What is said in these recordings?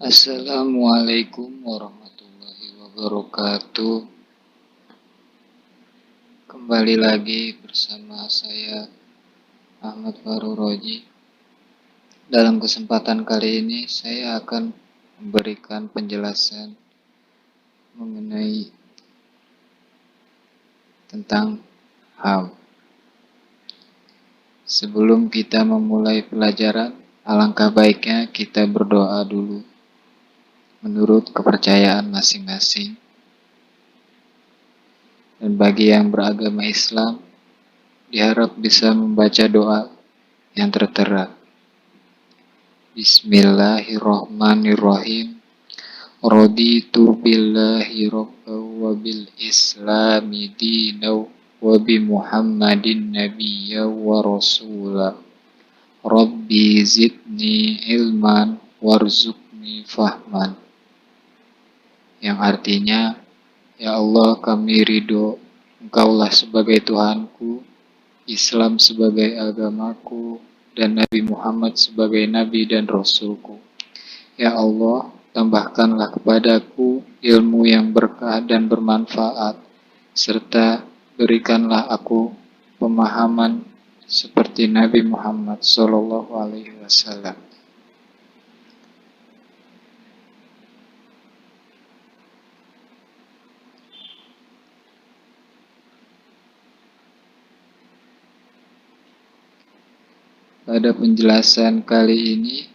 Assalamualaikum warahmatullahi wabarakatuh. Kembali lagi bersama saya Ahmad Farul Roji. Dalam kesempatan kali ini saya akan memberikan penjelasan mengenai tentang HAM. Sebelum kita memulai pelajaran, alangkah baiknya kita berdoa dulu menurut kepercayaan masing-masing. Dan bagi yang beragama Islam, diharap bisa membaca doa yang tertera. Bismillahirrahmanirrahim. Raditu billahi rabban wa bil islami dinaw wa bi Muhammadin nabiyya wa rasula. Rabbi zidni ilman warzuqni fahman. Yang artinya, ya Allah, kami ridho Engkaulah sebagai Tuhanku, Islam sebagai agamaku, dan Nabi Muhammad sebagai Nabi dan Rasulku. Ya Allah, tambahkanlah kepadaku ilmu yang berkah dan bermanfaat, serta berikanlah aku pemahaman seperti Nabi Muhammad SAW. Pada penjelasan kali ini,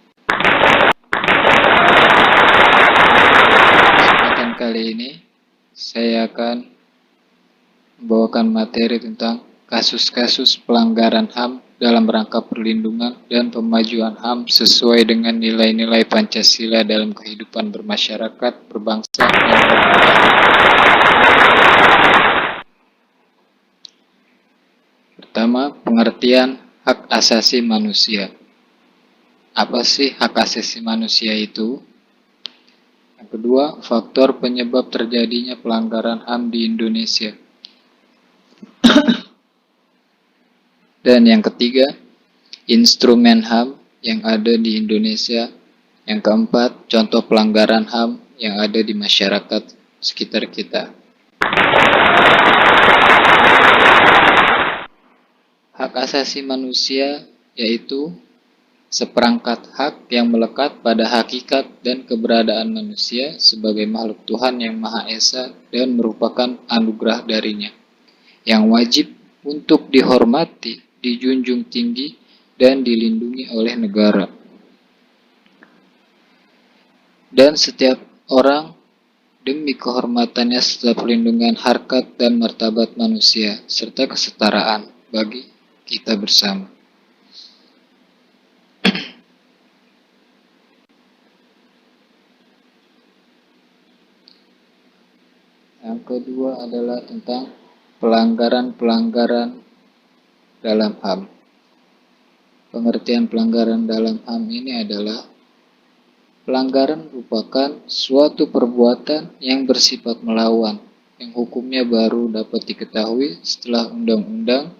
saya akan membawakan materi tentang kasus-kasus pelanggaran HAM dalam rangka perlindungan dan pemajuan HAM sesuai dengan nilai-nilai Pancasila dalam kehidupan bermasyarakat, berbangsa, dan bernegara. Pertama, pengertian hak asasi manusia. Apa sih hak asasi manusia itu? Yang kedua, faktor penyebab terjadinya pelanggaran HAM di Indonesia. Dan yang ketiga, instrumen HAM yang ada di Indonesia. Yang keempat, contoh pelanggaran HAM yang ada di masyarakat sekitar kita. Hak asasi manusia yaitu seperangkat hak yang melekat pada hakikat dan keberadaan manusia sebagai makhluk Tuhan yang Maha Esa dan merupakan anugerah darinya, yang wajib untuk dihormati, dijunjung tinggi, dan dilindungi oleh negara. Dan setiap orang demi kehormatannya serta perlindungan harkat dan martabat manusia, serta kesetaraan bagi kita bersama. Yang kedua adalah tentang pelanggaran-pelanggaran dalam HAM. Pengertian pelanggaran dalam HAM ini adalah pelanggaran merupakan suatu perbuatan yang bersifat melawan, yang hukumnya baru dapat diketahui setelah undang-undang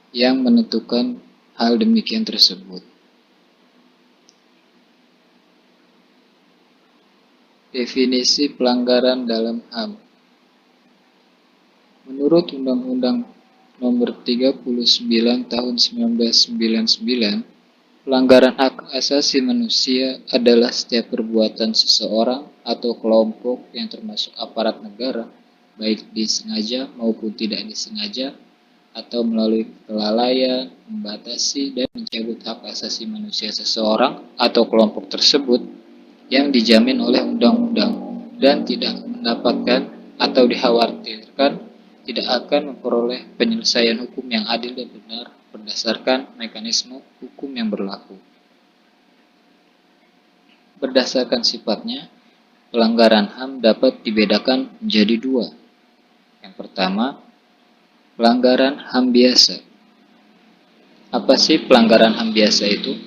yang menentukan hal demikian tersebut. Definisi pelanggaran dalam HAM. Menurut Undang-Undang Nomor 39 Tahun 1999, pelanggaran hak asasi manusia adalah setiap perbuatan seseorang atau kelompok yang termasuk aparat negara, baik disengaja maupun tidak disengaja, atau melalui kelalaian, membatasi dan mencabut hak asasi manusia seseorang atau kelompok tersebut yang dijamin oleh undang-undang dan tidak mendapatkan atau dikhawatirkan tidak akan memperoleh penyelesaian hukum yang adil dan benar berdasarkan mekanisme hukum yang berlaku. Berdasarkan sifatnya, pelanggaran HAM dapat dibedakan menjadi dua. Yang pertama, pelanggaran HAM biasa. Apa sih pelanggaran HAM biasa itu?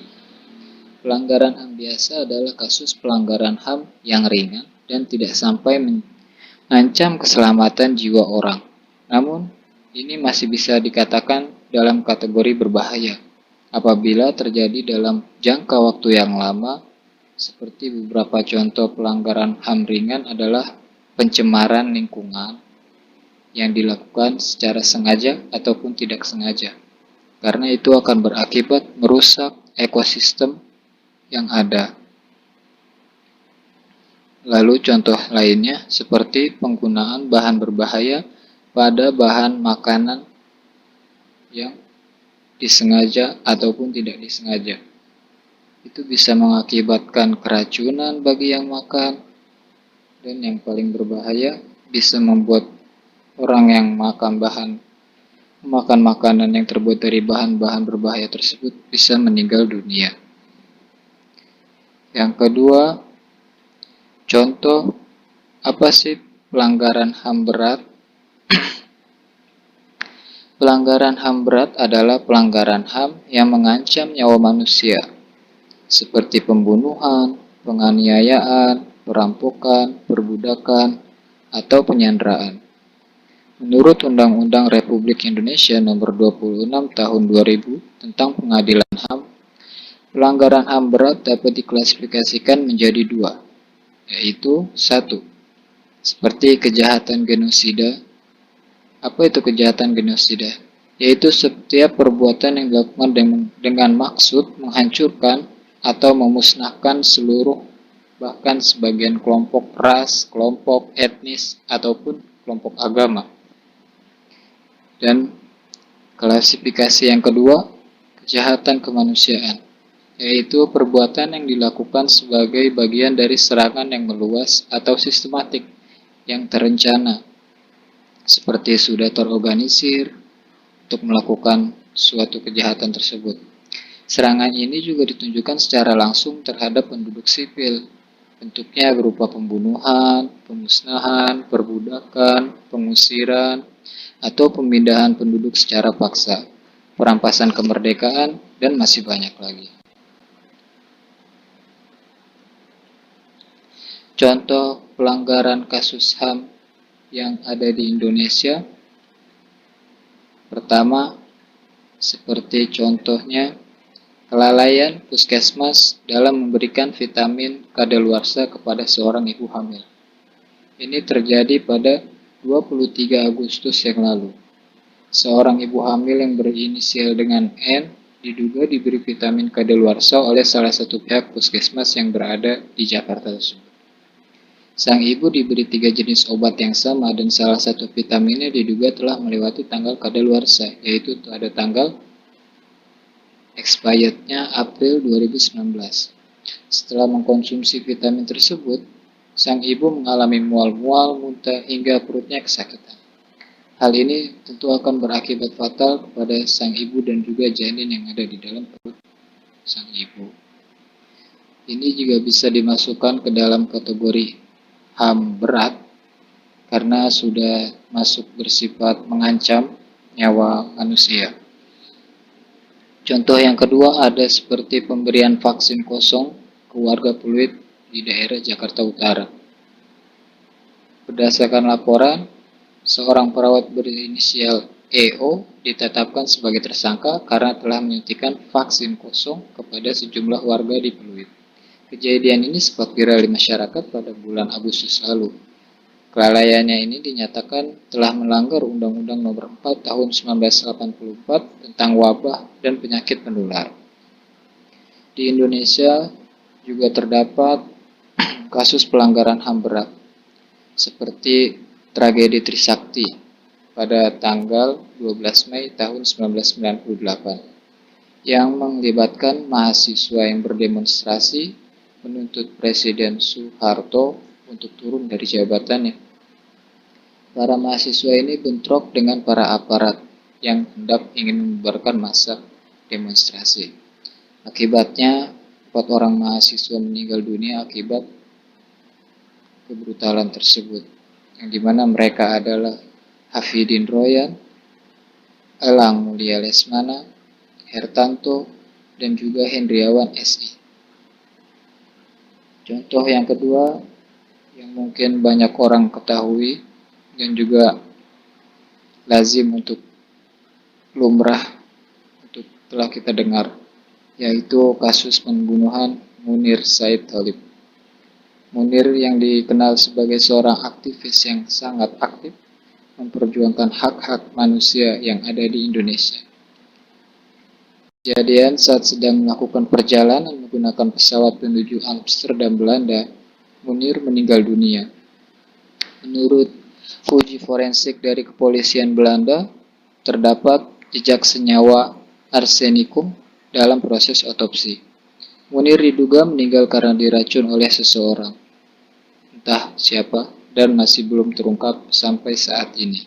Pelanggaran HAM biasa adalah kasus pelanggaran HAM yang ringan dan tidak sampai mengancam keselamatan jiwa orang. Namun, ini masih bisa dikatakan dalam kategori berbahaya apabila terjadi dalam jangka waktu yang lama Seperti beberapa contoh pelanggaran HAM ringan adalah pencemaran lingkungan yang dilakukan secara sengaja ataupun tidak sengaja, karena itu akan berakibat merusak ekosistem yang ada. Lalu contoh lainnya seperti penggunaan bahan berbahaya pada bahan makanan yang disengaja ataupun tidak disengaja. Itu bisa mengakibatkan keracunan bagi yang makan, dan yang paling berbahaya bisa membuat orang yang makan makanan yang terbuat dari bahan-bahan berbahaya tersebut bisa meninggal dunia. Yang kedua, contoh apa sih pelanggaran HAM berat? Pelanggaran HAM berat adalah pelanggaran HAM yang mengancam nyawa manusia, seperti pembunuhan, penganiayaan, perampokan, perbudakan, atau penyanderaan. Menurut Undang-Undang Republik Indonesia Nomor 26 Tahun 2000 tentang Pengadilan HAM, pelanggaran HAM berat dapat diklasifikasikan menjadi dua, yaitu 1. Seperti kejahatan genosida. Apa itu kejahatan genosida? Yaitu setiap perbuatan yang dilakukan dengan maksud menghancurkan atau memusnahkan seluruh, bahkan sebagian kelompok ras, kelompok etnis, ataupun kelompok agama. Dan klasifikasi yang kedua, kejahatan kemanusiaan, yaitu perbuatan yang dilakukan sebagai bagian dari serangan yang meluas atau sistematik yang terencana, seperti sudah terorganisir untuk melakukan suatu kejahatan tersebut. Serangan ini juga ditunjukkan secara langsung terhadap penduduk sipil. Bentuknya berupa pembunuhan, pemusnahan, perbudakan, pengusiran, atau pemindahan penduduk secara paksa, perampasan kemerdekaan, dan masih banyak lagi. Contoh pelanggaran kasus HAM yang ada di Indonesia. Pertama, seperti contohnya kelalaian puskesmas dalam memberikan vitamin kadaluarsa kepada seorang ibu hamil. Ini terjadi pada 23 Agustus yang lalu. Seorang ibu hamil yang berinisial dengan N diduga diberi vitamin kadaluarsa oleh salah satu pihak puskesmas yang berada di Jakarta tersebut. Sang ibu diberi 3 jenis obat yang sama dan salah satu vitaminnya diduga telah melewati tanggal kadaluarsa, yaitu pada tanggal expirednya April 2019. Setelah mengkonsumsi vitamin tersebut, sang ibu mengalami mual-mual, muntah, hingga perutnya kesakitan. Hal ini tentu akan berakibat fatal kepada sang ibu dan juga janin yang ada di dalam perut sang ibu. Ini juga bisa dimasukkan ke dalam kategori HAM berat karena sudah masuk bersifat mengancam nyawa manusia. Contoh yang kedua ada seperti pemberian vaksin kosong ke warga Pluit di daerah Jakarta Utara. Berdasarkan laporan, seorang perawat berinisial EO ditetapkan sebagai tersangka karena telah menyuntikkan vaksin kosong kepada sejumlah warga di Pluit. Kejadian ini sempat viral di masyarakat pada bulan Agustus lalu. Kelalaiannya ini dinyatakan telah melanggar Undang-Undang Nomor 4 Tahun 1984 tentang wabah dan penyakit menular. Di Indonesia juga terdapat kasus pelanggaran HAM berat, seperti tragedi Trisakti pada tanggal 12 Mei tahun 1998 yang melibatkan mahasiswa yang berdemonstrasi menuntut Presiden Soeharto untuk turun dari jabatannya. Para mahasiswa ini bentrok dengan para aparat yang hendak ingin membubarkan massa demonstrasi. Akibatnya, 4 orang mahasiswa meninggal dunia akibat kebrutalan tersebut, yang dimana mereka adalah Hafidin Royan, Elang Mulia Lesmana, Hertanto, dan juga Hendriawan SI. Contoh yang kedua yang mungkin banyak orang ketahui dan juga lazim untuk lumrah untuk telah kita dengar, yaitu kasus pembunuhan Munir Said Thalib. Munir yang dikenal sebagai seorang aktivis yang sangat aktif memperjuangkan hak-hak manusia yang ada di Indonesia. Kejadian saat sedang melakukan perjalanan menggunakan pesawat menuju Amsterdam, Belanda, Munir meninggal dunia. Menurut uji forensik dari kepolisian Belanda, terdapat jejak senyawa arsenikum dalam proses otopsi. Munir diduga meninggal karena diracun oleh seseorang, entah siapa, dan masih belum terungkap sampai saat ini.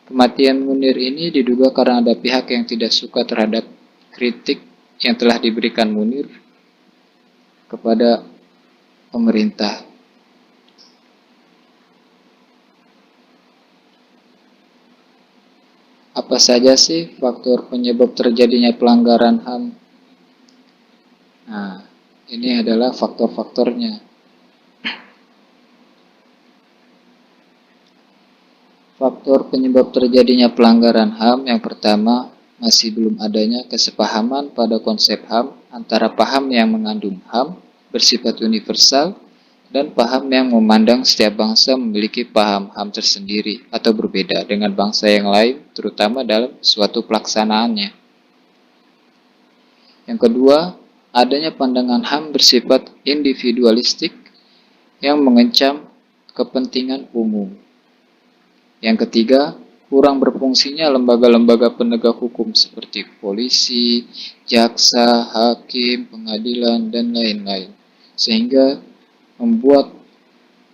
Kematian Munir ini diduga karena ada pihak yang tidak suka terhadap kritik yang telah diberikan Munir kepada pemerintah. Apa saja sih faktor penyebab terjadinya pelanggaran HAM? Nah, ini adalah faktor-faktornya. Faktor penyebab terjadinya pelanggaran HAM yang pertama, masih belum adanya kesepahaman pada konsep HAM antara paham yang mengandung HAM bersifat universal dan paham yang memandang setiap bangsa memiliki paham HAM tersendiri atau berbeda dengan bangsa yang lain, terutama dalam suatu pelaksanaannya. Yang kedua, adanya pandangan HAM bersifat individualistik yang mengancam kepentingan umum. Yang ketiga, kurang berfungsinya lembaga-lembaga penegak hukum seperti polisi, jaksa, hakim, pengadilan, dan lain-lain, sehingga membuat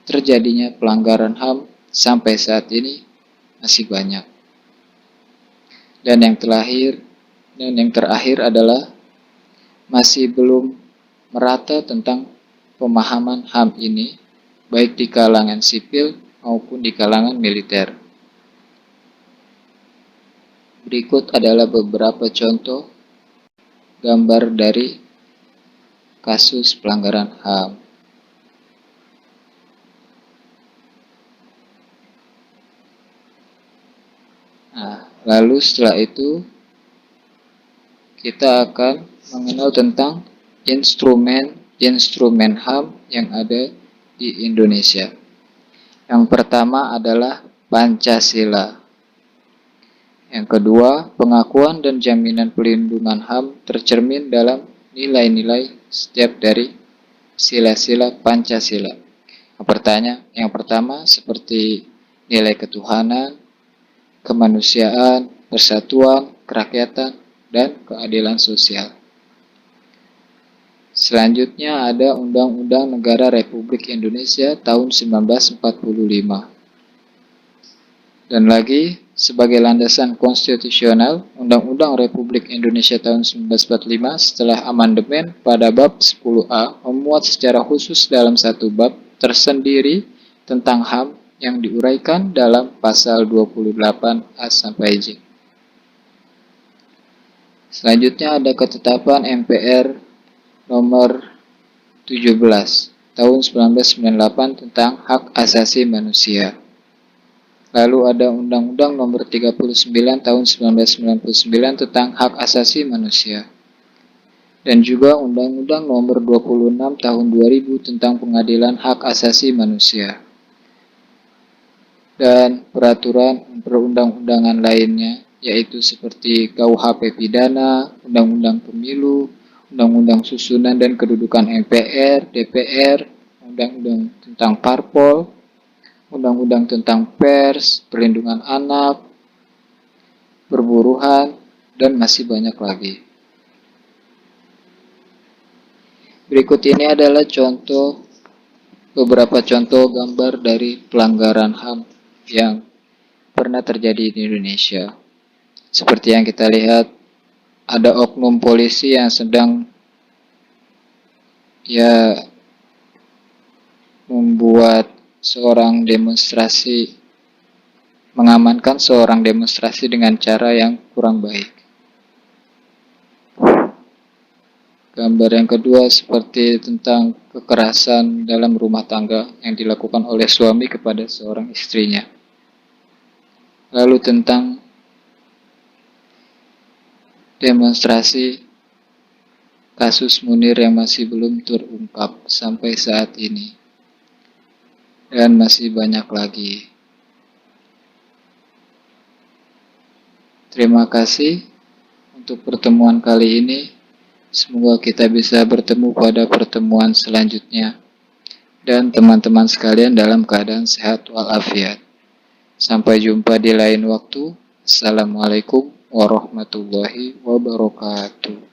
terjadinya pelanggaran HAM sampai saat ini masih banyak. Dan yang terakhir adalah masih belum merata tentang pemahaman HAM ini, baik di kalangan sipil maupun di kalangan militer. Berikut adalah beberapa contoh gambar dari kasus pelanggaran HAM. Nah, lalu setelah itu kita akan mengenal tentang instrumen HAM yang ada di Indonesia. Yang pertama adalah Pancasila. Yang kedua, pengakuan dan jaminan pelindungan HAM tercermin dalam nilai-nilai setiap dari sila-sila Pancasila. Yang pertama seperti nilai ketuhanan, kemanusiaan, persatuan, kerakyatan, dan keadilan sosial. Selanjutnya ada Undang-Undang Negara Republik Indonesia tahun 1945. Dan lagi, sebagai landasan konstitusional, Undang-Undang Republik Indonesia tahun 1945 setelah amandemen pada bab 10A memuat secara khusus dalam satu bab tersendiri tentang HAM yang diuraikan dalam pasal 28A sampai J. Selanjutnya ada ketetapan MPR nomor 17 tahun 1998 tentang hak asasi manusia. Lalu ada Undang-Undang nomor 39 tahun 1999 tentang hak asasi manusia. Dan juga Undang-Undang nomor 26 tahun 2000 tentang pengadilan hak asasi manusia. Dan peraturan perundang-undangan lainnya, yaitu seperti KUHP Pidana, Undang-Undang Pemilu, Undang-Undang Susunan dan Kedudukan MPR, DPR, Undang-Undang tentang Parpol, Undang-Undang tentang Pers, Perlindungan Anak, Perburuhan, dan masih banyak lagi. Berikut ini adalah beberapa contoh gambar dari pelanggaran HAM yang pernah terjadi di Indonesia. Seperti yang kita lihat, ada oknum polisi yang sedang mengamankan seorang demonstrasi dengan cara yang kurang baik. Gambar yang kedua seperti tentang kekerasan dalam rumah tangga yang dilakukan oleh suami kepada seorang istrinya. Lalu tentang demonstrasi kasus Munir yang masih belum terungkap sampai saat ini. Dan masih banyak lagi. Terima kasih untuk pertemuan kali ini. Semoga kita bisa bertemu pada pertemuan selanjutnya. Dan teman-teman sekalian dalam keadaan sehat walafiat. Sampai jumpa di lain waktu. Assalamualaikum warahmatullahi wabarakatuh.